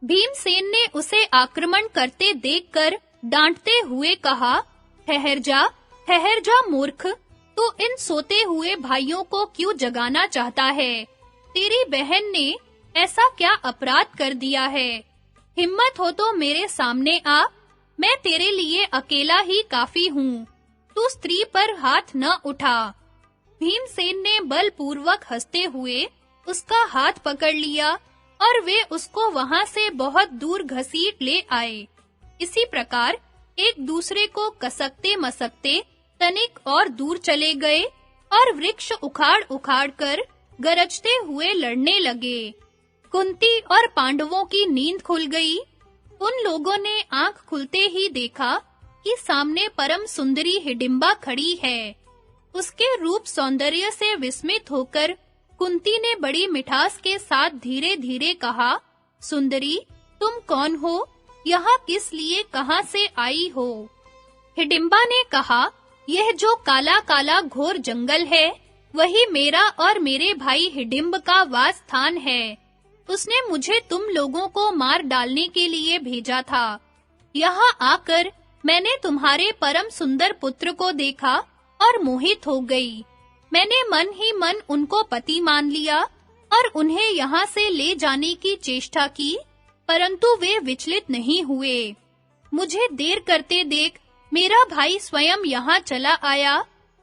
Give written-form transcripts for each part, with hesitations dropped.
भीमसेन ने उसे आक्रमण करते देखकर डांटते हुए कहा, ठहर जा मूर्ख, तू इन सोते हुए भाइयों को क्यों जगाना चाहता है? तेरी बहन ने ऐसा क्या अपराध कर दिया है? हिम्मत हो तो मेरे सामने आ, मैं तेरे लिए अकेला ही काफी हूँ। तू स्त्री पर हाथ न उठा। भीमसेन ने बलपूर्वक हंसते हुए उसका हाथ पकड़ लिया और वे उसको वहां से बहुत दूर घसीट ले आए। इसी प्रकार एक दूसरे को कसकते मसकते तनिक और दूर चले गए और वृक्ष उखाड़ कर गरजते हुए लड़ने लगे। कुंती और पांडवों की नींद खुल गई। उन लोगों ने आंख खुलते ही देखा कि सामने परम सुंदरी हिडिंबा खड़ी है। उसके रूप सौंदर्य से विस्मित होकर कुंती ने बड़ी मिठास के साथ धीरे-धीरे कहा, सुंदरी, तुम कौन हो? यहाँ किस लिए कहाँ से आई हो? हिडिंबा ने कहा, यह जो काला-काला घोर जंगल है, वही मेरा और मेरे भाई हिडिंब का वास स्थान है। उसने मुझे तुम लोगों को मार डालने के लिए भेजा था। यहाँ आकर मैंने तुम्हारे परम सुंदर पुत्र को देखा और मोहित हो गई। मैंने मन ही मन उनको पति मान लिया और उन्हें यहाँ से ले जाने की चेष्टा की, परंतु वे विचलित नहीं हुए। मुझे देर करते देख मेरा भाई स्वयं यहाँ चला आया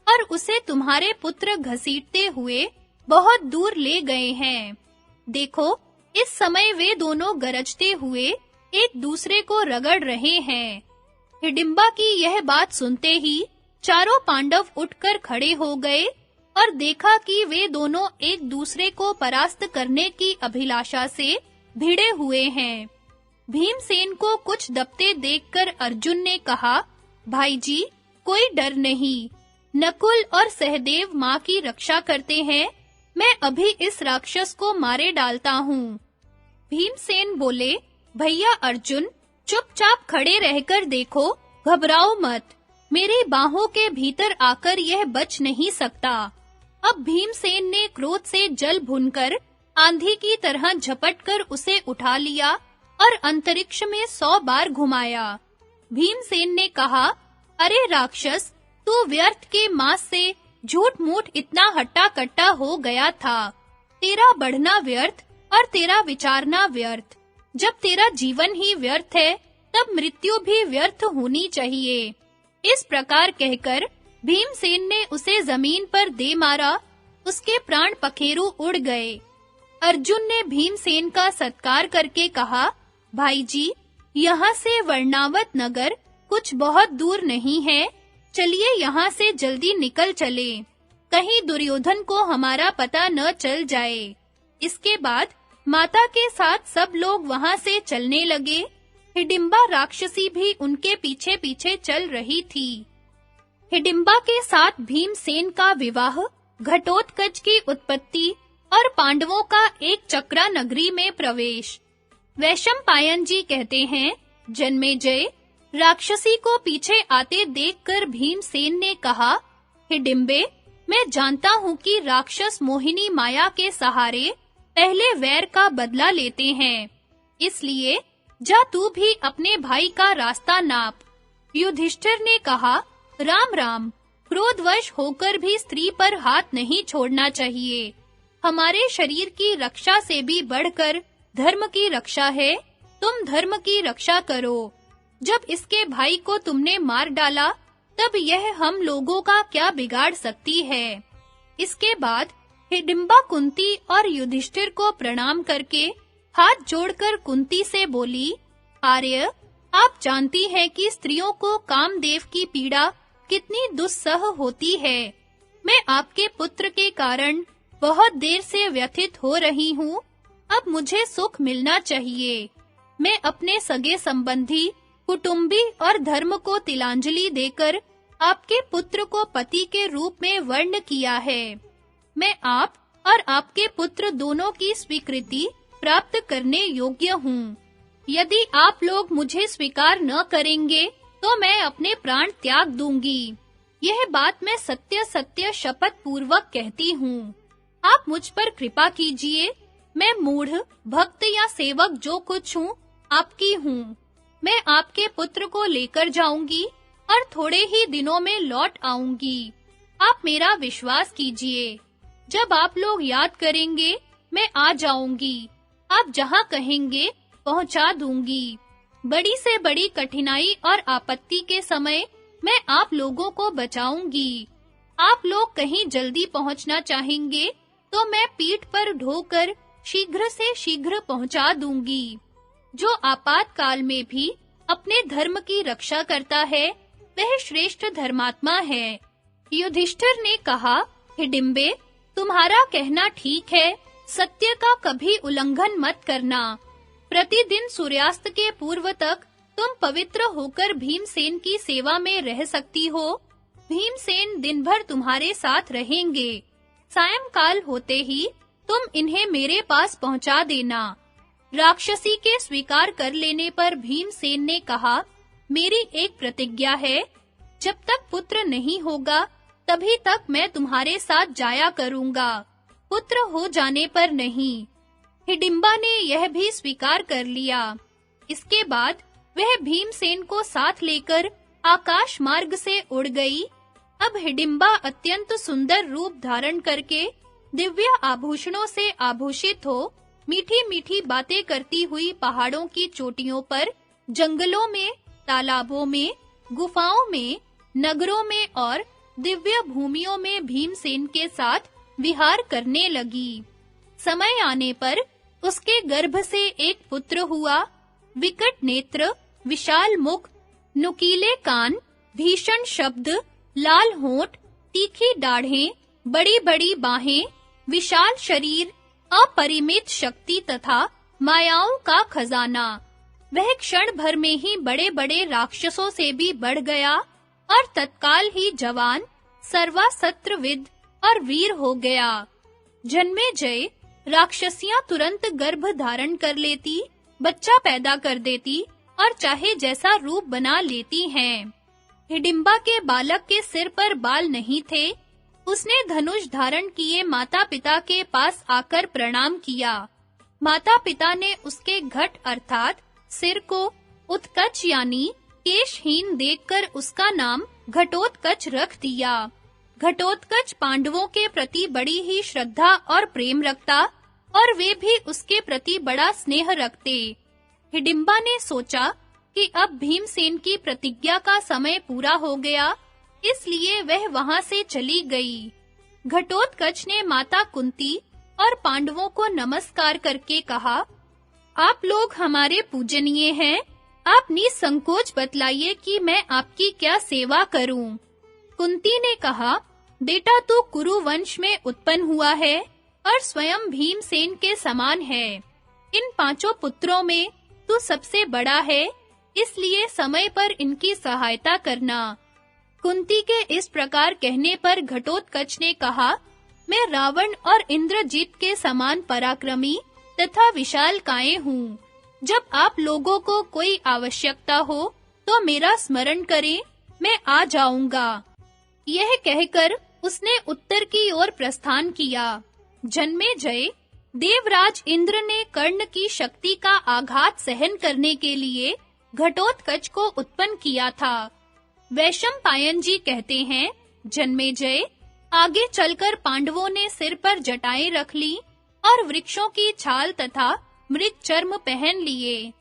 और उसे तुम्हारे पुत्र घसीटते हुए बहुत दूर ले गए हैं। देखो, इस समय वे दोनों गरजते हुए एक दूसरे को रगड़ रहे हैं। हिडिंबा की यह बात सुनते ही चारों पांडव उठकर खड़े हो गए और देखा कि वे दोनों एक दूसरे को परास्त करने की अभिलाषा से भिड़े हुए हैं। भीमसेन को कुछ दबते देखकर अर्जुन ने कहा, भाई जी, कोई डर नहीं। नकुल और सहदेव माँ की रक्षा करते हैं। मैं अभी इस राक्षस को मारे डालता हूँ। भीमसेन बोले, भैया अर्जुन, चुपचाप खड़े रहकर देखो, घबराओ मत। मेरी बाहों के भीतर आकर यह बच नहीं सकता। अब भीमसेन ने क्रोध से जल भुनकर आंधी की तरह झपटकर उसे उठा लिया और अंतरिक्ष में 100 बार घुमाया। भीमसेन ने कहा, अरे राक्षस, तू व्यर्थ के मांस से झूठ-मूठ इतना हट्टा-कट्टा हो गया था। तेरा बढ़ना व्यर्थ और तेरा विचारना व्यर्थ। जब तेरा जीवन ही व्यर्थ है, तब मृत्यु भी व्यर्थ होनी चाहिए। इस प्रकार कहकर भीमसेन ने उसे जमीन पर दे मारा। उसके प्राण पखेरु उड़ गए। अर्जुन ने भीमसेन का सत्कार करके कहा, भाई जी, यहाँ से वर्णावत नगर कुछ बहुत दूर नहीं है। चलिए यहाँ से जल्दी निकल चले, कहीं दुर्योधन को हमारा पता न चल जाए। इसके बाद माता के साथ सब लोग वहाँ से चलने लगे। हिडिंबा राक्षसी भी उनके पीछे-पीछे चल रही थी। हिडिंबा के साथ भीमसेन का विवाह, घटोत्कच की उत्पत्ति और पांडवों का एक चक्रा नगरी में प्रवेश। वैशंपायन जी कहते हैं, जन्मेजय, राक्षसी को पीछे आते देखकर भीमसेन ने कहा, हिडिंबे, मैं जानता हूँ कि राक्षस मोहिनी माया के सहारे पहले वैर का बदला लेते हैं। इसलिए जा तू भी अपने भाई का रास्ता नाप। युधिष्ठिर ने कहा, राम राम, क्रोधवश होकर भी स्त्री पर हाथ नहीं छोड़ना चाहिए। हमारे शरीर की रक्षा से भी बढ़कर धर्म की रक्षा है। तुम धर्म की रक्षा करो। जब इसके भाई को तुमने मार डाला, तब यह हम लोगों का क्या बिगाड़ सकती है। इसके बाद हिडिंबा कुंती और युधिष्ठिर को प्रणाम करके हाथ जोड़कर कुंती से बोली, आर्य, आप जानती हैं कि स्त्रियों को कामदेव की पीड़ा कितनी दुस्सह होती है। मैं आपके पुत्र के कारण बहुत देर से व्यथित हो रही हूँ। अब मुझे सुख मिलना चाहिए। मैं अपने सगे संबंधी, कुटुंबी और धर्म को तिलांजलि देकर आपके पुत्र को पति के रूप में वर्ण किया है। मैं आप और आपके पुत्र दोनों की स्वीकृति प्राप्त करने योग्य हूँ। यदि आप लोग मुझे स्वीकार न करेंगे, तो मैं अपने प्राण त्याग दूंगी। यह बात मैं सत्य-सत्य शपथ पूर्वक कहती हूँ। आप मुझ पर कृपा कीजिए। मैं मूढ़, भक्त या सेवक जो कुछ हूँ, आपकी हूँ। मैं आपके पुत्र को लेकर जाऊंगी और थोड़े ही दिनों में लौट आऊंगी। आप मेरा विश्वास कीजिए। जब आप लोग याद करेंगे, मैं आ जाऊंगी। आप जहाँ कहेंगे, पहुँचा दूंगी। बड़ी से बड़ी कठिनाई और आपत्ति के समय मैं आप लोगों को बचाऊंगी। आप लोग कहीं जल्दी पहुँचना चाहेंगे, तो मैं पीठ पर ढोकर शीघ्र से शीघ्र पहुँचा दूंगी। जो आपातकाल में भी अपने धर्म की रक्षा करता है, वह श्रेष्ठ धर्मात्मा है। युधिष्ठिर ने कहा, हिडिंबे, तुम्हारा कहना ठीक है। सत्य का कभी उल्लंघन मत करना। प्रतिदिन सूर्यास्त के पूर्व तक तुम पवित्र होकर भीमसेन की सेवा में रह सकती हो। भीमसेन दिन भर तुम्हारे साथ रहेंगे। सायंकाल होते ही तुम इन्हें मेरे पास पहुंचा देना। राक्षसी के स्वीकार कर लेने पर भीमसेन ने कहा, मेरी एक प्रतिज्ञा है, जब तक पुत्र नहीं होगा तभी तक मैं तुम्हारे साथ जाया करूंगा, पुत्र हो जाने पर नहीं। हिडिंबा ने यह भी स्वीकार कर लिया। इसके बाद वह भीमसेन को साथ लेकर आकाश मार्ग से उड़ गई। अब हिडिंबा अत्यंत सुंदर रूप धारण करके दिव्य आभूषणों से आभूषित हो मीठी-मीठी बातें करती हुई पहाड़ों की चोटियों पर, जंगलों में, तालाबों में, गुफाओं में, नगरों में और दिव्य भूमियों में भीमसेन के साथ विहार करने लगी। समय आने पर उसके गर्भ से एक पुत्र हुआ। विकट नेत्र, विशाल मुख, नुकीले कान, भीषण शब्द, लाल होंठ, तीखी दाढ़ें, बड़ी-बड़ी बाहें, विशाल शरीर, अपरिमित शक्ति तथा मायाओं का खजाना। वह क्षण भर में ही बड़े-बड़े राक्षसों से भी बढ़ गया और तत्काल ही जवान, सर्वास्त्रविद और वीर हो गया। जन्मेजय, राक्षसियां तुरंत गर्भ धारण कर लेती, बच्चा पैदा कर देती और चाहे जैसा रूप बना लेती हैं। हिडिंबा के बालक के सिर पर बाल नहीं थे। उसने धनुष धारण किए माता-पिता के पास आकर प्रणाम किया। माता-पिता ने उसके घट अर्थात सिर को उत्कच यानी केशहीन देखकर उसका नाम घटोत्कच रख दिया। घटोत्कच पांडवों के प्रति बड़ी ही श्रद्धा और प्रेम रखता और वे भी उसके प्रति बड़ा स्नेह रखते। हिडिंबा ने सोचा कि अब भीमसेन की प्रतिज्ञा का समय पूरा हो गया, इसलिए वह वहां से चली गई। घटोत्कच ने माता कुंती और पांडवों को नमस्कार करके कहा, आप लोग हमारे पूजनीय हैं। आप निसंकोच बतलाइए कि मैं आपकी क्या सेवा करूं। कुंती ने कहा, बेटा तू कुरु वंश में उत्पन्न हुआ है और स्वयं भीमसेन के समान है। इन पांचों पुत्रों में तू सबसे बड़ा है, इसलिए समय पर इनकी सहायता करना। कुंती के इस प्रकार कहने पर घटोत्कच ने कहा, मैं रावण और इंद्रजीत के समान पराक्रमी तथा विशालकाय हूँ। जब आप लोगों को कोई आवश्यकता हो तो मेरा स्मरण करें, मैं आ जाऊंगा। यह कहकर उसने उत्तर की ओर प्रस्थान किया। जन्मेजय, देवराज इंद्र ने कर्ण की शक्ति का आघात सहन करने के लिए घटोत्कच को उत्पन्न किया था। वैशंपायन जी कहते हैं, जन्मेजय, आगे चलकर पांडवों ने सिर पर जटाएं रख ली और वृक्षों की छाल तथा मृग चर्म पहन लिए।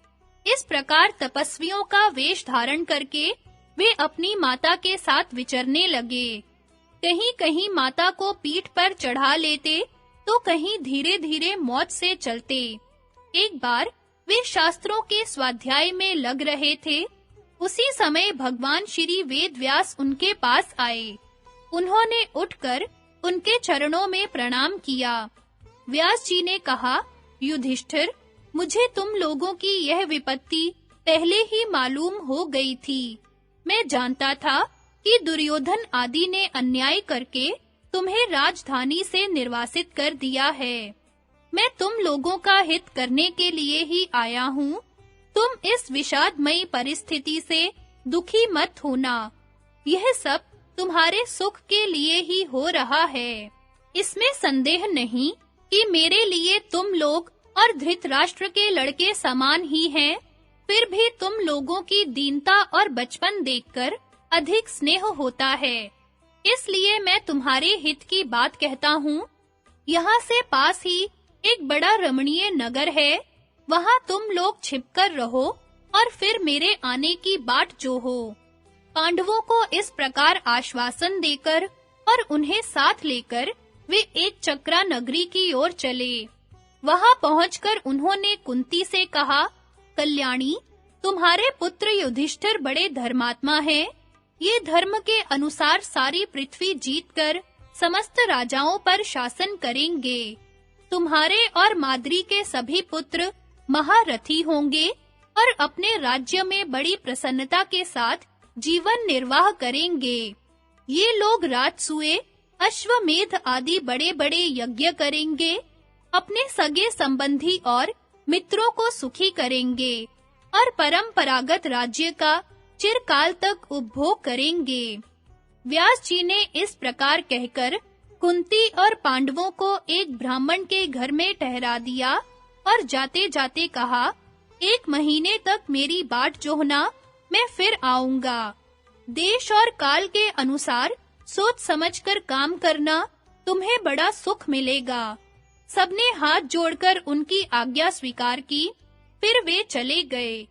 इस प्रकार तपस्वियों का वेश धारण करके वे अपनी माता के साथ विचरने लगे। कहीं-कहीं माता को पीठ पर चढ़ा लेते तो कहीं धीरे-धीरे मौत से चलते। एक बार वे शास्त्रों के स्वाध्याय में लग रहे थे। उसी समय भगवान श्री वेदव्यास उनके पास आए। उन्होंने उठकर उनके चरणों में प्रणाम किया। व्यास जी ने कहा, युधिष्ठिर, मुझे तुम लोगों की यह विपत्ति पहले ही मालूम हो गई थी। मैं जानता था कि दुर्योधन आदि ने अन्याय करके तुम्हें राजधानी से निर्वासित कर दिया है। मैं तुम लोगों का हित करने के लिए ही आया हूँ। तुम इस विषादमयी परिस्थिति से दुखी मत होना। यह सब तुम्हारे सुख के लिए ही हो रहा है। इसमें संदेह नहीं कि मेरे लिए तुम लोग और धृतराष्ट्र के लड़के समान ही हैं। फिर भी तुम लोगों की दीनता और बचपन देखकर अधिक स्नेह होता है। इसलिए मैं तुम्हारे हित की बात कहता हूँ। यहाँ से पास ही एक बड़ा रमणीय नगर है, वहाँ तुम लोग छिपकर रहो और फिर मेरे आने की बाट जोहो। पांडवों को इस प्रकार आश्वासन देकर और उन्हें साथ लेकर वे एक चक्रा नगरी की ओर चले। वहां पहुंचकर उन्होंने कुंती से कहा, कल्याणी, तुम्हारे पुत्र युधिष्ठिर बड़े धर्मात्मा हैं। ये धर्म के अनुसार सारी पृथ्वी जीतकर समस्त राजाओं पर शासन करेंगे। तुम्हारे और माद्री के सभी पुत्र महारथी होंगे और अपने राज्य में बड़ी प्रसन्नता के साथ जीवन निर्वाह करेंगे। ये लोग राजसूय, अश्वमेध आदि बड़े-बड़े यज्ञ करेंगे, अपने सगे संबंधी और मित्रों को सुखी करेंगे और परंपरागत राज्य का चिरकाल तक उपभोग करेंगे। व्यास जी ने इस प्रकार कहकर कुंती और पांडवों को एक ब्राह्मण के घर में ठहरा दिया और जाते-जाते कहा, 1 महीने तक मेरी बाट जोहना, मैं फिर आऊंगा। देश और काल के अनुसार सोच समझकर काम करना, तुम्हें बड़ा सुख मिलेगा। सबने हाथ जोड़कर उनकी आज्ञा स्वीकार की, फिर वे चले गए।